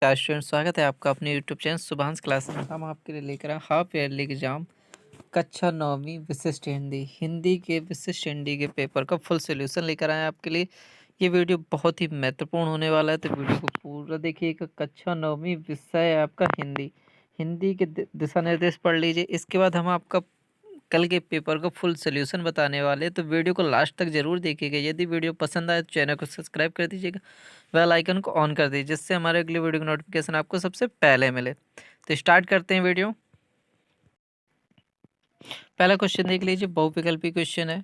नमस्कार स्टूडेंट, स्वागत है आपका अपने यूट्यूब चैनल शुभांश क्लास में। हम आपके लिए लेकर आए हाफ ईयरली एग्जाम कक्षा 9वीं विशिष्ट हिंदी के विशिष्ट हिंदी के पेपर का फुल सॉल्यूशन लेकर आए आपके लिए। ये वीडियो बहुत ही महत्वपूर्ण होने वाला है, तो वीडियो को पूरा देखिएगा। कक्षा 9वीं विषय है आपका हिंदी। हिंदी के दिशा निर्देश पढ़ लीजिए। इसके बाद हम आपका कल के पेपर का फुल सोल्यूशन बताने वाले हैं, तो वीडियो को लास्ट तक जरूर देखिएगा। यदि वीडियो पसंद आए तो चैनल को सब्सक्राइब कर दीजिएगा, बेल आइकन को ऑन कर दीजिए, जिससे हमारे अगले वीडियो की नोटिफिकेशन आपको सबसे पहले मिले। तो स्टार्ट करते हैं वीडियो। पहला क्वेश्चन देख लीजिए, बहुविकल्पी क्वेश्चन है।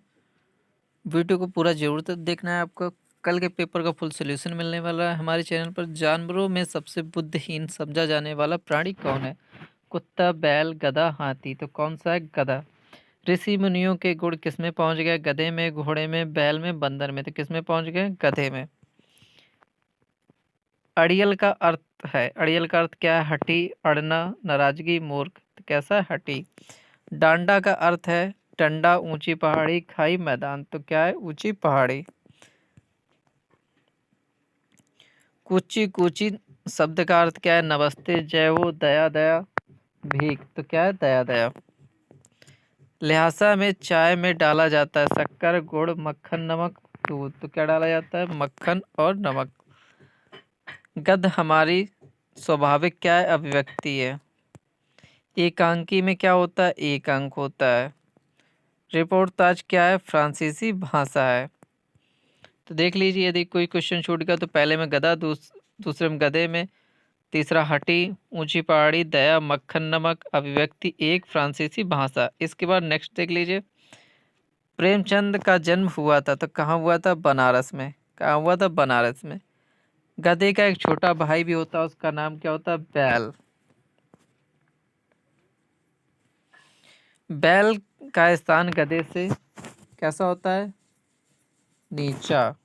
वीडियो को पूरा जरूर देखना है आपको। कल के पेपर का फुल सोल्यूशन मिलने वाला है हमारे चैनल पर। जानवरों में सबसे बुद्धिहीन समझा जाने वाला प्राणी कौन है? कुत्ता, बैल, गधा, हाथी। तो कौन सा है? गधा। ऋषि मुनियों के गुण किसमें पहुंच गए? गधे में, घोड़े में, बैल में, बंदर में। तो किसमें पहुंच गए? गधे में। अड़ियल का अर्थ है, अड़ियल का अर्थ क्या है? हठी, अड़ना, नाराजगी, मूर्ख। तो कैसा है? हठी। डांडा का अर्थ है डंडा, ऊंची पहाड़ी, खाई, मैदान। तो क्या है? ऊंची पहाड़ी। कूची कूची शब्द का अर्थ क्या है? नमस्ते, जय हो, दया दया, भीख। तो क्या है? दया दया। लिहाजा में चाय में डाला जाता है शक्कर, गुड़, मक्खन, नमक, दूध। तो क्या डाला जाता है? मक्खन और नमक। गद्य हमारी स्वाभाविक क्या है? अभिव्यक्ति है। एकांकी में क्या होता है? एक अंक होता है। रिपोर्टाज क्या है? फ्रांसीसी भाषा है। तो देख लीजिए, यदि कोई क्वेश्चन छूट गया तो पहले में गधा, दूसरे में गधे में, तीसरा हटी, ऊंची पहाड़ी, दया, मक्खन, नमक, अभिव्यक्ति एक, फ्रांसीसी भाषा। इसके बाद नेक्स्ट देख लीजिए, प्रेमचंद का जन्म हुआ था तो कहाँ हुआ था? बनारस में। कहाँ हुआ था? बनारस में। गधे का एक छोटा भाई भी होता है, उसका नाम क्या होता है? बैल। बैल का स्थान गधे से कैसा होता है? नीचा।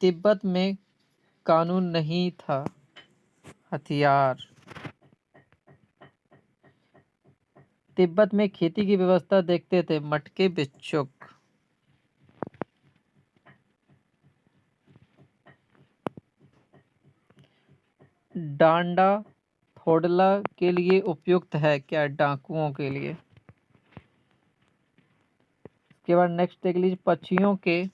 तिब्बत में कानून नहीं था, हथियार। तिब्बत में खेती की व्यवस्था देखते थे, मटके, भिक्षुक। डांडा फोड़ला के लिए उपयुक्त है क्या? डाकुओं के लिए। इसके बाद नेक्स्ट देख लीजिए, पक्षियों के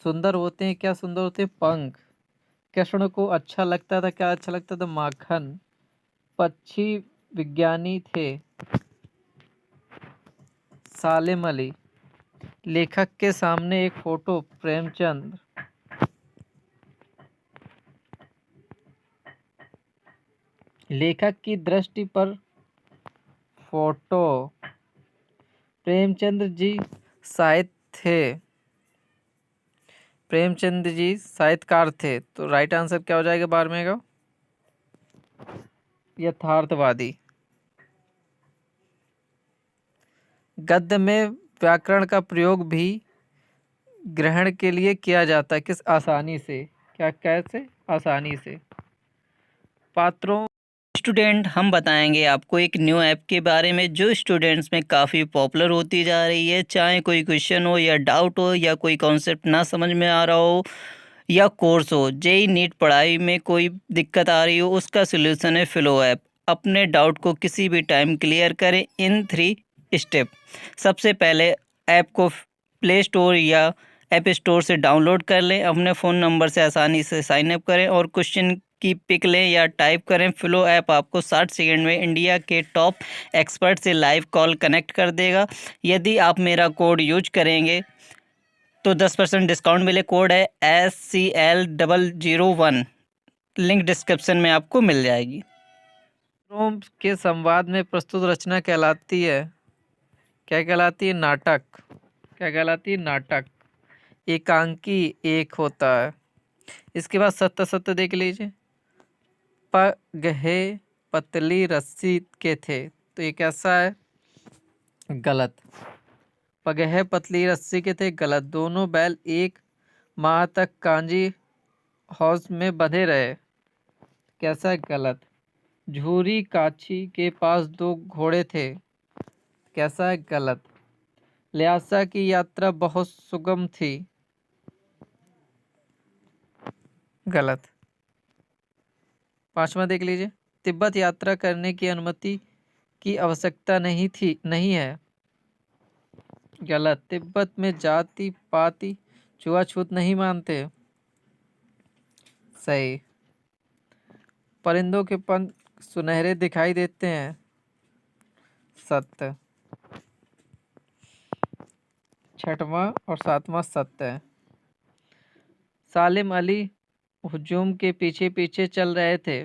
सुंदर होते हैं, क्या सुंदर होते हैं? पंख। कृष्ण को अच्छा लगता था, क्या अच्छा लगता था? माखन। पक्षी विज्ञानी थे, सालेम अली। लेखक के सामने एक फोटो, प्रेमचंद। लेखक की दृष्टि पर फोटो, प्रेमचंद जी साहित्य थे, प्रेमचंद जी साहित्यकार थे। तो राइट आंसर क्या हो जाएगा 12वें का? यथार्थवादी। गद्य में व्याकरण का प्रयोग भी ग्रहण के लिए किया जाता है, किस? आसानी से। क्या? कैसे? आसानी से। पात्रों। स्टूडेंट, हम बताएंगे आपको एक न्यू ऐप के बारे में जो स्टूडेंट्स में काफ़ी पॉपुलर होती जा रही है। चाहे कोई क्वेश्चन हो या डाउट हो या कोई कॉन्सेप्ट ना समझ में आ रहा हो या कोर्स हो, जेई नीट पढ़ाई में कोई दिक्कत आ रही हो, उसका सलूशन है फ्लो ऐप। अपने डाउट को किसी भी टाइम क्लियर करें इन 3 स्टेप। सबसे पहले ऐप को प्ले स्टोर या ऐप स्टोर से डाउनलोड कर लें, अपने फ़ोन नंबर से आसानी से साइन अप करें और क्वेश्चन की पिक लें या टाइप करें। फ्लो ऐप आपको 60 सेकंड में इंडिया के टॉप एक्सपर्ट से लाइव कॉल कनेक्ट कर देगा। यदि आप मेरा कोड यूज करेंगे तो 10% डिस्काउंट मिले। कोड है SCL001, लिंक डिस्क्रिप्शन में आपको मिल जाएगी। पात्रों के संवाद में प्रस्तुत रचना कहलाती है, क्या कहलाती है? नाटक। क्या कहलाती है? नाटक। एकांकी एक होता है। इसके बाद सत्य सत्य देख लीजिए, पगहे पतली रस्सी के थे। तो ये कैसा है? गलत। पगहे पतली रस्सी के थे, गलत। दोनों बैल एक माह तक कांजी हाउस में बंधे रहे, कैसा है? गलत। झूरी काछी के पास 2 घोड़े थे, कैसा है? गलत। ल्हासा की यात्रा बहुत सुगम थी, गलत। 5वां देख लीजिए, तिब्बत यात्रा करने की अनुमति की आवश्यकता नहीं है। गलत। तिब्बत में जाति पाति छुआछूत नहीं मानते। सही। परिंदों के पंख सुनहरे दिखाई देते हैं। सत्य। 6वां और 7वां सत्य है। सालिम अली हुजूम के पीछे पीछे चल रहे थे।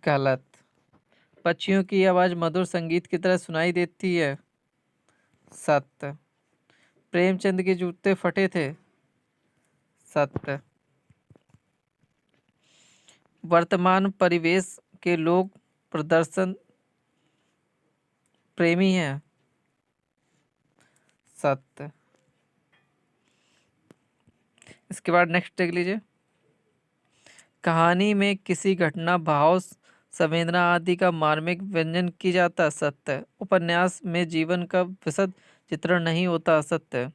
गलत। पक्षियों की आवाज मधुर संगीत की तरह सुनाई देती है। सत्य। प्रेमचंद के जूते फटे थे। सत्य। वर्तमान परिवेश के लोग प्रदर्शन प्रेमी हैं। सत्य। इसके बाद नेक्स्ट देख लीजिए, कहानी में किसी घटना भाव संवेदना आदि का मार्मिक व्यंजन की जाता। सत्य। उपन्यास में जीवन का विशद चित्रण नहीं होता। सत्य।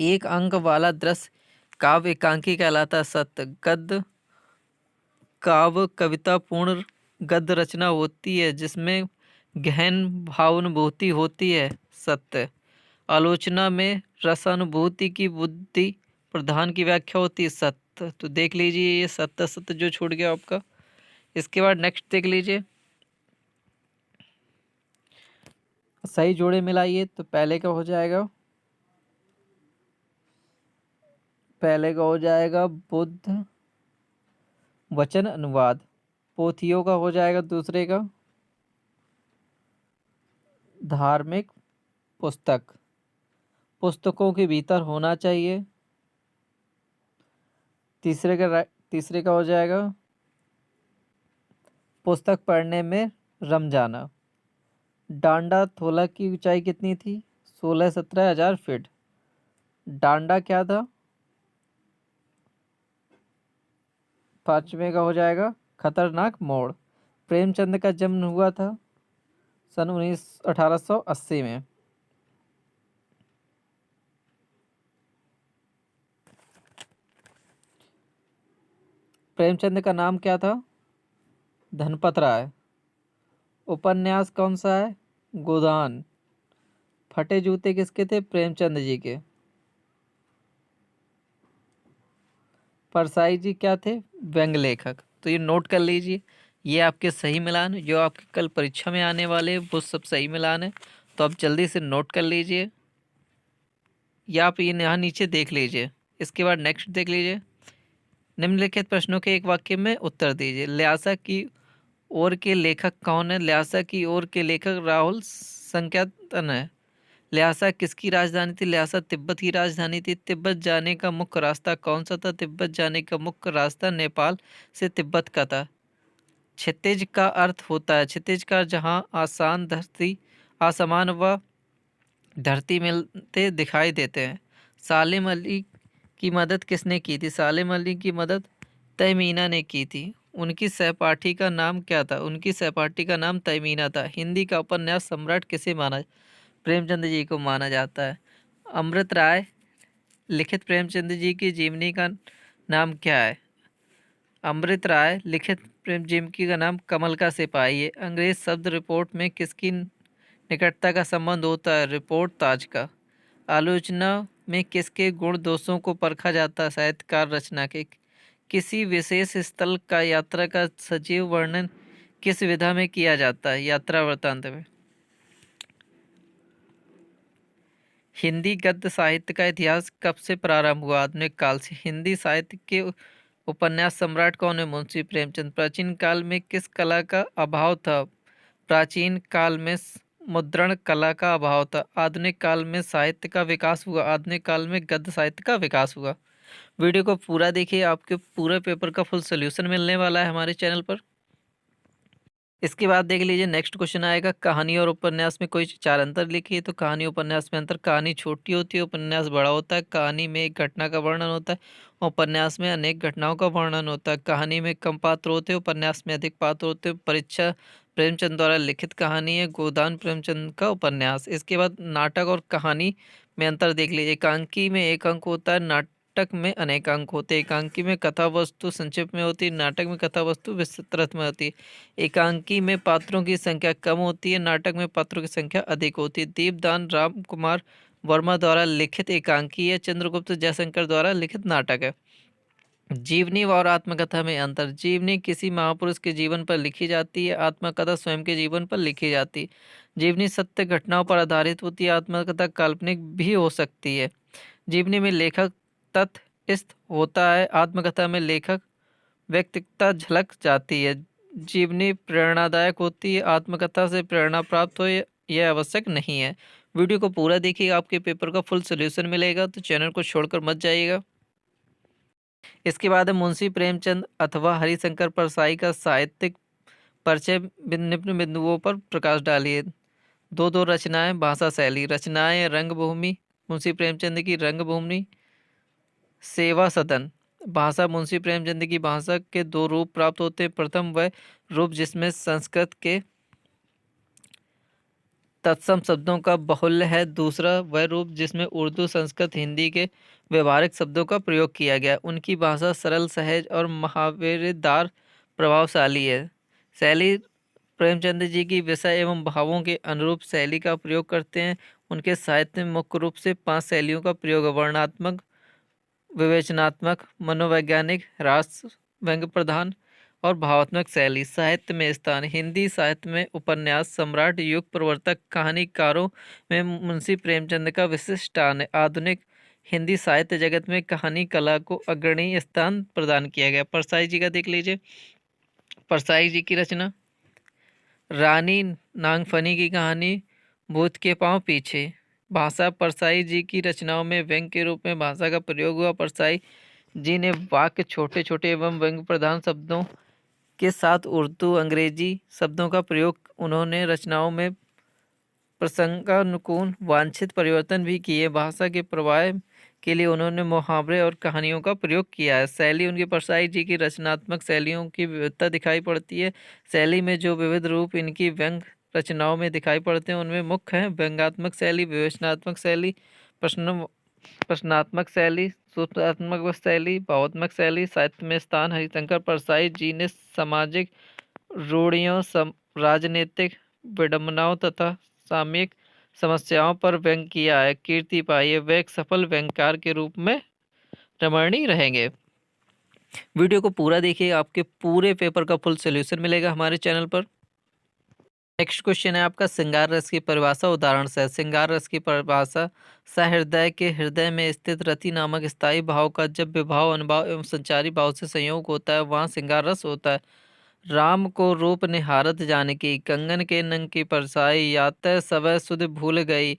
एक अंक वाला दृश्य काव्य एकांकी कहलाता। सत्य। गद्य काव्य कविता पूर्ण गद्य रचना होती है जिसमें गहन भावानुभूति होती है। सत्य। आलोचना में रसानुभूति की बुद्धि प्रधान की व्याख्या होती है। सत्य। तो देख लीजिए ये सत्य सत्य जो छूट गया आपका। इसके बाद नेक्स्ट देख लीजिए, सही जोड़े मिलाइए। तो पहले का हो जाएगा बुद्ध वचन अनुवाद। पोथियों का हो जाएगा दूसरे का धार्मिक पुस्तक। पुस्तकों के भीतर होना चाहिए। तीसरे का हो जाएगा पुस्तक पढ़ने में रम जाना। डांडा थोला की ऊंचाई कितनी थी? 16-17 हजार फीट। डांडा क्या था? 5वें का हो जाएगा खतरनाक मोड़। प्रेमचंद का जन्म हुआ था सन 1880 में। प्रेमचंद का नाम क्या था? धनपत राय। उपन्यास कौन सा है? गोदान। फटे जूते किसके थे? प्रेमचंद जी के। परसाई जी क्या थे? व्यंग लेखक। तो ये नोट कर लीजिए, ये आपके सही मिलान जो आपके कल परीक्षा में आने वाले वो सब सही मिलान है। तो आप जल्दी से नोट कर लीजिए या आप ये यहाँ नीचे देख लीजिए। इसके बाद नेक्स्ट देख लीजिए, निम्नलिखित प्रश्नों के एक वाक्य में उत्तर दीजिए। ल्यासा की ओर के लेखक कौन है? ल्यासा की ओर के लेखक राहुल संख्यातन है। ल्हासा किसकी राजधानी थी? ल्हासा तिब्बत की राजधानी थी। तिब्बत जाने का मुख्य रास्ता कौन सा था? तिब्बत जाने का मुख्य रास्ता नेपाल से तिब्बत का था। क्षितिज का अर्थ होता है, क्षितिज का जहाँ आसमान व धरती मिलते दिखाई देते हैं। सालिम अली की मदद किसने की थी? सालिम अली की मदद तहमीना ने की थी। उनकी सहपाठी का नाम क्या था? उनकी सहपाठी का नाम तहमीना था। हिंदी का उपन्यास सम्राट किसे माना? प्रेमचंद जी को माना जाता है। अमृत राय लिखित प्रेमचंद जी की जीवनी का नाम क्या है? अमृत राय लिखित प्रेम जीवनी का नाम कमल का सिपाही है। अंग्रेज शब्द रिपोर्ट में किसकी निकटता का संबंध होता है? रिपोर्ट ताज का। आलोचना में किसके गुण दोषों को परखा जाता है? साहित्यकार रचना के। किसी विशेष स्थल का यात्रा का सजीव वर्णन किस विधा में किया जाता है? यात्रा वृत्तांत में। हिंदी गद्य साहित्य का इतिहास कब से प्रारंभ हुआ? आधुनिक काल से। हिंदी साहित्य के उपन्यास सम्राट कौन है? मुंशी प्रेमचंद। प्राचीन काल में किस कला का अभाव था? प्राचीन काल में मुद्रण कला का अभाव था। आधुनिक काल में साहित्य का विकास हुआ। आधुनिक काल में गद्य साहित्य का विकास हुआ। वीडियो को पूरा देखिए, आपके पूरे पेपर का फुल सोल्यूशन मिलने वाला है हमारे चैनल पर। इसके बाद देख लीजिए नेक्स्ट क्वेश्चन आएगा, कहानी और उपन्यास में कोई चार अंतर लिखिए। तो कहानी उपन्यास में अंतर, कहानी छोटी होती है, उपन्यास बड़ा होता है। कहानी में एक घटना का वर्णन होता है, उपन्यास में अनेक घटनाओं का वर्णन होता है। कहानी में कम पात्र होते हैं, उपन्यास में अधिक पात्र होते हैं। परीक्षा प्रेमचंद द्वारा लिखित कहानी है, गोदान प्रेमचंद का उपन्यास। इसके बाद नाटक और कहानी में अंतर देख लीजिए। एकांकी में एक अंक होता है, नाटक में अनेक अंक होते हैं। एकांकी में कथा वस्तु संक्षिप्त में होती है, नाटक में कथा वस्तु विस्तृत में होती है। एकांकी में पात्रों की संख्या कम होती है, नाटक में पात्रों की संख्या अधिक होती है। दीपदान राम कुमार वर्मा द्वारा लिखित एकांकी है, चंद्रगुप्त जयशंकर द्वारा लिखित नाटक है। जीवनी और आत्मकथा में अंतर। जीवनी किसी महापुरुष के जीवन पर लिखी जाती है, आत्मकथा स्वयं के जीवन पर लिखी जाती है। जीवनी सत्य घटनाओं पर आधारित होती है, आत्मकथा काल्पनिक भी हो सकती है। जीवनी में लेखक तथस्थ होता है, आत्मकथा में लेखक व्यक्तिगता झलक जाती है। जीवनी प्रेरणादायक होती है, आत्मकथा से प्रेरणा प्राप्त हो यह आवश्यक नहीं है। वीडियो को पूरा देखिएगा, आपके पेपर का फुल सोल्यूशन मिलेगा, तो चैनल को छोड़कर मत जाइएगा। इसके बाद है मुंशी प्रेमचंद अथवा हरिशंकर परसाई का साहित्यिक परिचय। निम्न बिंदुओं पर प्रकाश डालिए। दो रचनाएं। भाषा शैली। रचनाएं रंगभूमि मुंशी प्रेमचंद की रंगभूमि, सेवा सदन। भाषा मुंशी प्रेमचंद की भाषा के दो रूप प्राप्त होते हैं। प्रथम वह रूप जिसमें संस्कृत के तत्सम शब्दों का बाहुल्य है, दूसरा वह रूप जिसमें उर्दू संस्कृत हिंदी के व्यवहारिक शब्दों का प्रयोग किया गया। उनकी भाषा सरल सहज और मुहावरेदार प्रभावशाली है। शैली प्रेमचंद जी की विषय एवं भावों के अनुरूप शैली का प्रयोग करते हैं। उनके साहित्य में मुख्य रूप से 5 शैलियों का प्रयोग है। वर्णनात्मक, विवेचनात्मक, मनोवैज्ञानिक, रास व्यंग्य प्रधान और भावात्मक शैली। साहित्य में स्थान। हिंदी साहित्य में उपन्यास सम्राट, युग प्रवर्तक, कहानीकारों में मुंशी प्रेमचंद का विशिष्ट स्थान है। आधुनिक हिंदी साहित्य जगत में कहानी कला को अग्रणी स्थान प्रदान किया गया। परसाई जी का देख लीजिए। परसाई जी की रचना रानी नागफनी की कहानी, भूत के पांव पीछे। भाषा परसाई जी की रचनाओं में व्यंग्य के रूप में भाषा का प्रयोग हुआ। परसाई जी ने वाक्य छोटे छोटे एवं व्यंग्य प्रधान शब्दों के साथ उर्दू अंग्रेजी शब्दों का प्रयोग उन्होंने रचनाओं में प्रसंगानुकूल वांछित परिवर्तन भी किए। भाषा के प्रवाह के लिए उन्होंने मुहावरे और कहानियों का प्रयोग किया है। शैली उनकी परसाई जी की रचनात्मक शैलियों की विविधता दिखाई पड़ती है। शैली में जो विविध रूप इनकी व्यंग्य रचनाओं में दिखाई पड़ते हैं उनमें मुख्य हैं व्यंग्यात्मक शैली, विवेचनात्मक शैली, प्रश्नात्मक शैली, सूत्रात्मक शैली, भावात्मक शैली। साहित्य में स्थान। हरिशंकर परसाई जी ने सामाजिक रूढ़ियों, राजनीतिक विडंबनाओं तथा सामयिक समस्याओं पर व्यंग्य किया है, कीर्ति पाई है। वे एक सफल व्यंग्यकार के रूप में रमणीय रहेंगे। वीडियो को पूरा देखिए, आपके पूरे पेपर का फुल सोल्यूशन मिलेगा हमारे चैनल पर। नेक्स्ट क्वेश्चन है आपका श्रृंगार रस की परिभाषा उदाहरण से। श्रृंगार रस की परिभाषा सहृदय के हृदय में स्थित रति नामक स्थायी भाव का जब विभाव, अनुभाव एवं संचारी भाव से संयोग होता है वहाँ श्रृंगार रस होता है। राम को रूप निहारत जानकी, कंगन के नंग की परसाई, याते सवै सुध भूल गई,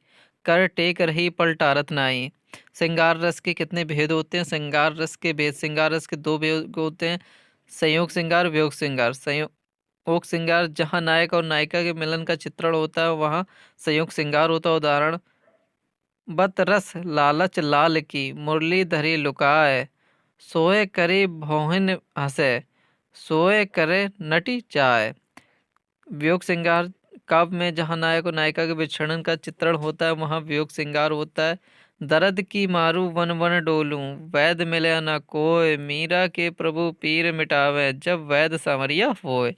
कर टेक रही पलटारत नाई। श्रृंगार रस के कितने भेद होते हैं? श्रृंगार रस के भेद। श्रृंगार रस के 2 भेद होते हैं, संयोग श्रृंगार, वियोग श्रृंगार। संयोग श्रृंगार जहाँ नायक और नायिका के मिलन का चित्रण होता है वहाँ संयोग श्रृंगार होता है। उदाहरण बत रस लालच लाल की, मुरली धरी लुकाए, सोए करे भौहिन हंसे, सोए करे नटी जाए। वियोग श्रृंगार काव्य में जहाँ नायक और नायिका के विछड़न का चित्रण होता है वहाँ वियोग श्रृंगार होता है। दर्द की मारू वन वन डोलूं, वैद मिले न कोय, मीरा के प्रभु पीर मिटावे, जब वैद सांवरिया होए।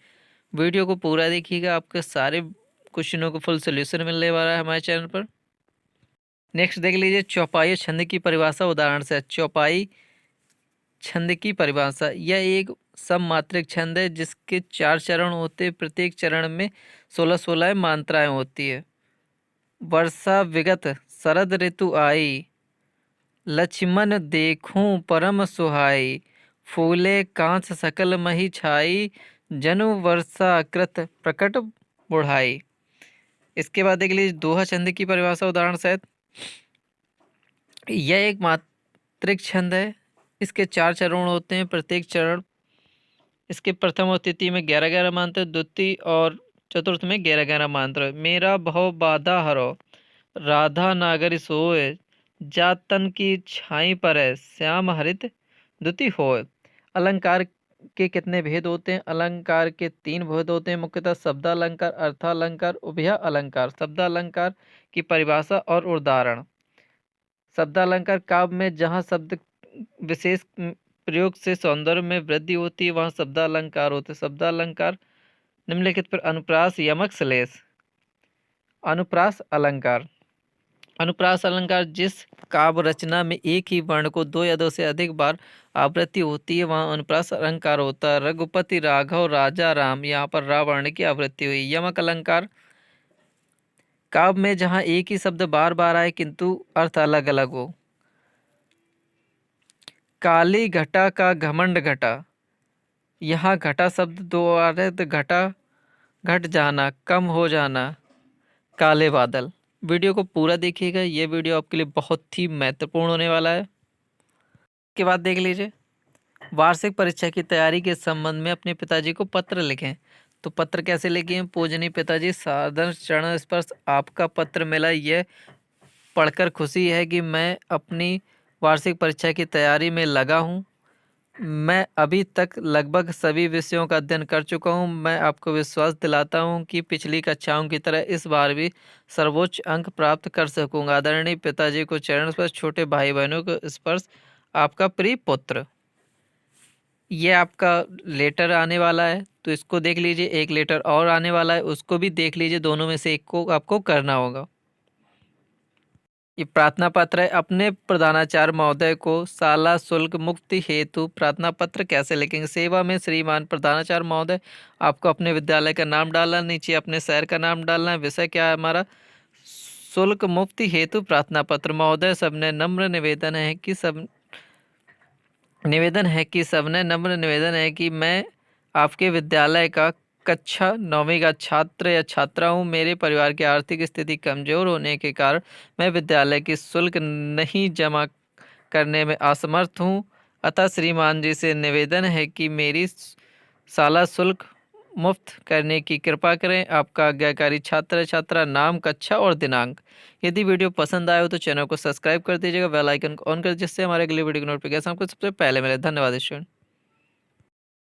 वीडियो को पूरा देखिएगा, आपके सारे क्वेश्चनों को फुल सोल्यूशन मिलने वाला है हमारे चैनल पर। नेक्स्ट देख लीजिए चौपाई छंद की परिभाषा उदाहरण से। चौपाई छंद की परिभाषा, यह एक सममात्रिक छंद है जिसके 4 चरण होते हैं। प्रत्येक चरण में 16-16 मात्राएं होती है। वर्षा विगत शरद ऋतु आई, लक्ष्मण देखूं परम सुहाई, फूले कांच सकल मही छाई, जनु वर्षा कृत प्रकट बुढ़ाई। इसके बाद देख लीजिए दोहा छंद की परिभाषा उदाहरण सहित। यह एक मात्रिक छंद है, इसके 4 चरण होते हैं। प्रत्येक चरण इसके प्रथम और तृतीय में 11-11 मात्रा, द्वितीय और चतुर्थ में 11-11 मात्रा। मेरा भव बाधा हरो, राधा नागरी सोए, जातन की छाई पर है, श्याम हरित द्युति होए। अलंकार के कितने भेद होते हैं? अलंकार के 3 भेद होते हैं मुख्यतः शब्दालंकार, अर्थालंकार, उभय अलंकार। शब्दालंकार की परिभाषा और उदाहरण। शब्दालंकार काव्य में जहाँ शब्द विशेष प्रयोग से सौंदर्य में वृद्धि होती है वहाँ शब्दालंकार होते हैं। शब्दालंकार निम्नलिखित पर अनुप्रास यमक श्लेष। अनुप्रास अलंकार। अनुप्रास अलंकार जिस काव्य रचना में एक ही वर्ण को 2 या 2 से अधिक बार आवृत्ति होती है वहाँ अनुप्रास अलंकार होता है। रघुपति राघव राजा राम, यहाँ पर रा वर्ण की आवृत्ति हुई। यमक अलंकार काव्य में जहाँ एक ही शब्द बार बार आए किंतु अर्थ अलग अलग हो। काली घटा का घमंड घटा, यहाँ घटा शब्द 2 बार है तो घटा घट जाना, कम हो जाना। काले बादल। वीडियो को पूरा देखिएगा, ये वीडियो आपके लिए बहुत ही महत्वपूर्ण होने वाला है। के बाद देख लीजिए, वार्षिक परीक्षा की तैयारी के संबंध में अपने पिताजी को पत्र लिखें। तो पत्र कैसे लिखें? पूजनीय पिताजी, सादर चरण स्पर्श आपका पत्र मिला। यह पढ़कर खुशी है कि मैं अपनी वार्षिक परीक्षा की तैयारी में लगा हूँ। मैं अभी तक लगभग सभी विषयों का अध्ययन कर चुका हूँ। मैं आपको विश्वास दिलाता हूँ कि पिछली कक्षाओं की तरह इस बार भी सर्वोच्च अंक प्राप्त कर सकूँगा। आदरणीय पिताजी को चरण स्पर्श, छोटे भाई बहनों को स्पर्श, आपका प्रिय पुत्र। ये आपका लेटर आने वाला है तो इसको देख लीजिए। एक लेटर और आने वाला है, उसको भी देख लीजिए। दोनों में से एक को आपको करना होगा। ये प्रार्थना पत्र है। अपने प्रधानाचार्य महोदय को शाला शुल्क मुक्ति हेतु प्रार्थना पत्र कैसे लिखेंगे? सेवा में श्रीमान प्रधानाचार्य महोदय, आपको अपने विद्यालय का नाम डालना, नीचे अपने शहर का नाम डालना है। विषय क्या है हमारा? शुल्क मुक्ति हेतु प्रार्थना पत्र। महोदय, सबने नम्र निवेदन है कि सबने नम्र निवेदन है कि मैं आपके विद्यालय का कक्षा 9वीं का छात्र या छात्रा हूँ। मेरे परिवार की आर्थिक स्थिति कमजोर होने के कारण मैं विद्यालय की शुल्क नहीं जमा करने में असमर्थ हूँ। अतः श्रीमान जी से निवेदन है कि मेरी शाला शुल्क मुफ्त करने की कृपा करें। आपका आज्ञाकारी छात्र छात्रा, नाम, कक्षा और दिनांक। यदि वीडियो पसंद आए हो तो चैनल को सब्सक्राइब कर दीजिएगा, बेल आइकन को ऑन कर, जिससे हमारे अगले वीडियो की नोटिफिकेशन आपको सबसे पहले मिले। धन्यवाद स्टूडेंट।